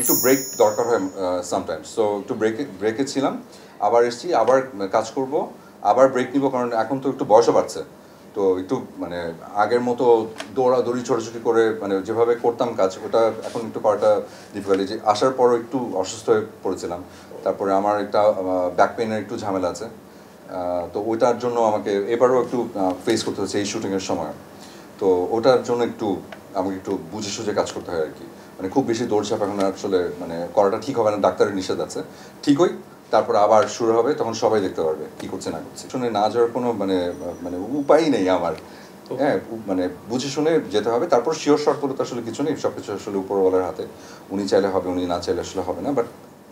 একটু ব্রেক দরকার হয় সামটাইমস। সো একটু ব্রেকে ছিলাম, আবার এসেছি, আবার কাজ করব, আবার ব্রেক নিব, কারণ এখন তো একটু বয়সও বাড়ছে। তো একটু মানে আগের মতো দৌড়াদৌড়ি ছোটাছুটি করে মানে যেভাবে করতাম কাজ, ওটা এখন একটু করাটা ডিফিকাল্ট। যে আসার পরও একটু অসুস্থ হয়ে পড়েছিলাম, তারপরে আমার একটা ব্যাক পেনের একটু ঝামেলা আছে। তো ওইটার জন্য আমাকে এবারও একটু ফেস করতে হচ্ছে এই শুটিংয়ের সময়। তো ওটার জন্য একটু আমাকে একটু বুঝে সুঝে কাজ করতে হয় আর কি। মানে খুব বেশি দৌড়ঝাঁপ এখন আসলে মানে করাটা ঠিক হবে না, ডাক্তারের নিষেধ আছে। ঠিকই, তারপর আবার শুরু হবে, তখন সবাই দেখতে পারবে কি করছে না করছে। শুনে না যাওয়ার কোনো মানে মানে উপায়ই নেই আমার। হ্যাঁ, মানে বুঝে শুনে যেতে হবে। তারপর শিওর শর্ট বলে তো আসলে কিছু নেই, সব কিছু আসলে উপরওয়ালার হাতে। উনি চাইলে হবে, উনি না চাইলে আসলে হবে না। বাট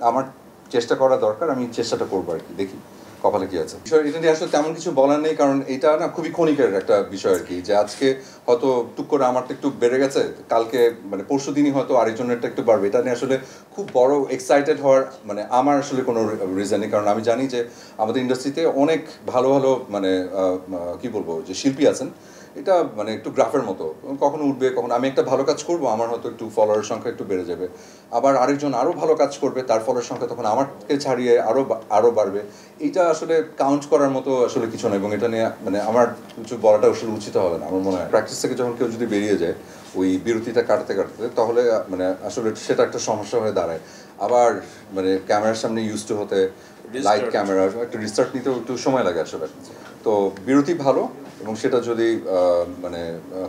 আমার চেষ্টা করা দরকার, আমি চেষ্টাটা করবো আর কি, দেখি কপালে কি আছে। বিষয় এটা নিয়ে আসলে তেমন কিছু বলার নেই, কারণ এটা না খুবই ক্ষণিকের একটা বিষয় আর কি। যে আজকে হয়তো টুক করে আমারটা একটু বেড়ে গেছে, কালকে মানে পরশু দিনই হয়তো আরেকজনেরটা একটু বাড়বে। এটা নিয়ে আসলে খুব বড় এক্সাইটেড হওয়ার মানে আমার আসলে কোনো রিজন নেই, কারণ আমি জানি যে আমাদের ইন্ডাস্ট্রিতে অনেক ভালো ভালো মানে কি বলবো যে শিল্পী আছেন। এটা মানে একটু গ্রাফের মতো, কখনো উঠবে, কখনো আমি একটা ভালো কাজ করব, আমার হয়তো একটু ফলোয়ারের সংখ্যা একটু বেড়ে যাবে। আবার আরেকজন আরও ভালো কাজ করবে, তার ফলোয়ার সংখ্যা তখন আমাকে ছাড়িয়ে আরও বাড়বে। এইটা আসলে কাউন্ট করার মতো আসলে কিছু না, এবং এটা নিয়ে মানে আমার কিছু বলাটা আসলে উচিত হবে না আমার মনে হয়। প্র্যাকটিস থেকে যখন কেউ যদি বেরিয়ে যায় ওই বিরতিটা কাটতে কাটতে, তাহলে মানে আসলে সেটা একটা সমস্যা হয়ে দাঁড়ায়। আবার মানে ক্যামেরার সামনে ইউজ টু হতে, লাইট ক্যামেরা একটু রিস্টার্ট নিতেও একটু সময় লাগে আসলে। তো বিরতি ভালো, এবং সেটা যদি মানে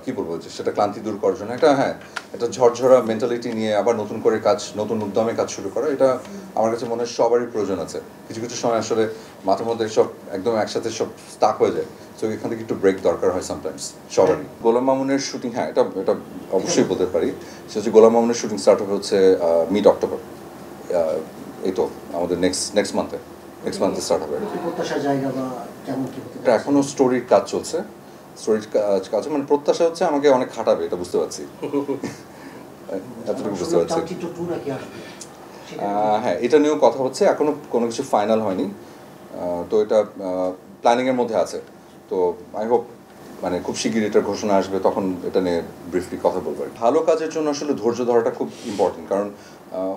কি বলবো যে সেটা ক্লান্তি দূর করার জন্য একটা, হ্যাঁ, একটা ঝরঝরা মেন্টালিটি নিয়ে আবার নতুন করে কাজ, নতুন উদ্যমে কাজ শুরু করা, এটা আমার কাছে মনে হয় সবারই প্রয়োজন আছে। কিছু কিছু সময় আসলে মাথার মধ্যে সব একদম একসাথে সব স্টাক হয়ে যায়। সো এখান থেকে একটু ব্রেক দরকার হয় সামটাইমস সবারই। গোলাম মামুনের শুটিং, হ্যাঁ, এটা এটা অবশ্যই বলতে পারি। সেটা হচ্ছে গোলাম মামুনের শুটিং স্টার্ট হবে হচ্ছে মিড অক্টোবর। এই তো আমাদের নেক্সট মান্থে স্টার্ট হবে। এটা এখনো স্টোরির কাজ চলছে, স্টোরির কাজ মানে প্রত্যাশা হচ্ছে আমাকে অনেক খাটাবে, এটা বুঝতে পারছি। এতটুকু বুঝতে পারছি। হ্যাঁ, এটা নিয়েও কথা হচ্ছে, এখনো কোনো কিছু ফাইনাল হয়নি। তো এটা প্ল্যানিংয়ের মধ্যে আছে। তো আই হোপ মানে খুব শিগগিরই এটার ঘোষণা আসবে, তখন এটা নিয়ে ব্রিফলি কথা বলবো। ভালো কাজের জন্য আসলে ধৈর্য ধরাটা খুব ইম্পর্টেন্ট, কারণ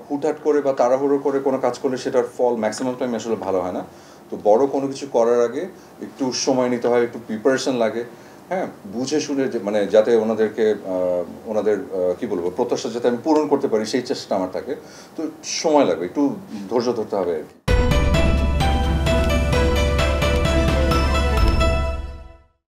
হুটহাট করে বা তাড়াহুড়ো করে কোনো কাজ করলে সেটার ফল ম্যাক্সিমাম টাইম আসলে ভালো হয় না। তো বড় কোনো কিছু করার আগে একটু সময় নিতে হয়, একটু প্রিপারেশন লাগে। হ্যাঁ, বুঝে শুনে মানে যাতে ওনাদেরকে ওনাদের কি বলবো প্রত্যাশা যাতে আমি পূরণ করতে পারি, সেই চেষ্টা আমার থাকে। তো সময় লাগবে, একটু ধৈর্য ধরতে হবে আর কি।